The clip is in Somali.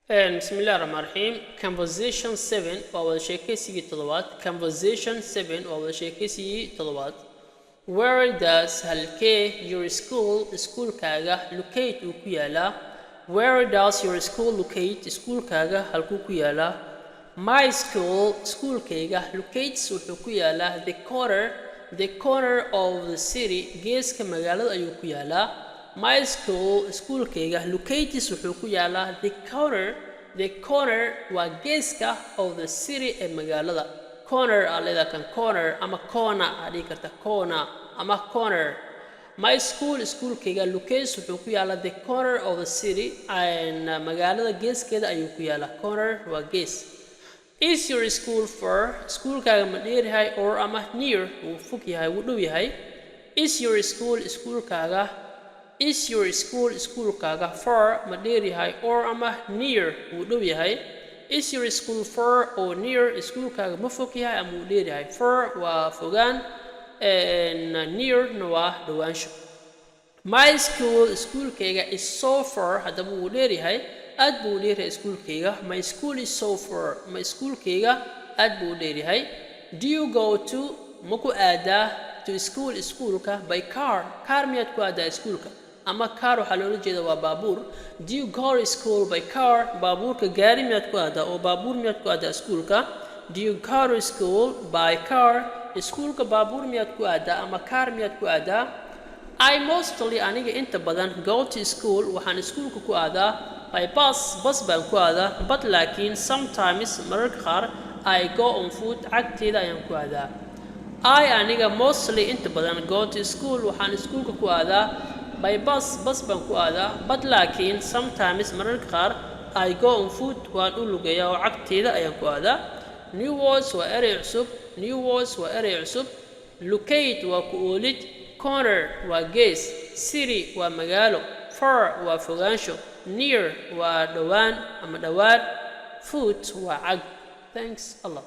بسم الله الرحمن الرحيم. Conversation 7 waa wada sheekaysigii toddobaad. Conversation 7 waa wada sheekaysigii toddobaad. Where does halkee your schoolkaaga locate uu ku yaalaa? Where does your school locate? Schoolkaaga halkuu ku yaalaa? My schoolkayga locates wuxuu ku yaalaa the corner of the city. Geeska magaalada ayuu ku yaalaa. My schoolkayga locates wuxuu ku yaalaa the corner waa geeska of the city ee magaalada. Corner aa kan corner ama corner aa dhihi karta corner ama corner. My schoolkayga locates wuxuu ku yaalaa the corner of the city magaalada geeskeeda ayuu ku yaalaa. Corner waa gees. Is your school far? Schoolkaaga ma dheer yahay or ama near wuu fog yahay wuu dhow yahay? Is your schoolkaaga far ma dheer yahay or ama near wuu dhow yahay? Is your school far or near? Schoolkaaga ma fog yahay ama wuu dheer yahay? Far waa fogaan, near na waa dhowaansho. My schoolkayga is so far, haddaba wuu dheer yahay, aad buu u dheer yahay schoolkayga. My school is so far, my schoolkayga aad buu u dheer yahay. Do you go to ma ku aadaa to schoolka by car? Car miyaad ku aadaa schoolka? Ama car waxaa loola jeeda waa baabuur. Do you go to school by car? Baabuurka gaari miyaad ku aadaa oo baabuur miyaad ku aadaa schoolka? Do you go to school by car? Schoolka baabuur miyaad ku aadaa ama car miyaad ku aadaa? I mostly aniga inta badan go to school waxaan schoolka ku aadaa by bus baan ku aadaa, but laakiin sometimes mararka qaar I go on foot cagteeda ayaan ku aadaa. I aniga mostly inta badan go to school waxaan schoolka ku aadaa by bus baan ku aadaa, but laakiin sometimes mararka qaar I go on foot waan u lugeeyaa oo cagteeda ayaan ku aadaa. New words waa erey cusub. Locate waa ku oolid. Corner waa gees. City waa magaalo. Far waa fogaansho. Near waa dhowaan ama dhowaad. Foot waa cag. Thanks Allah.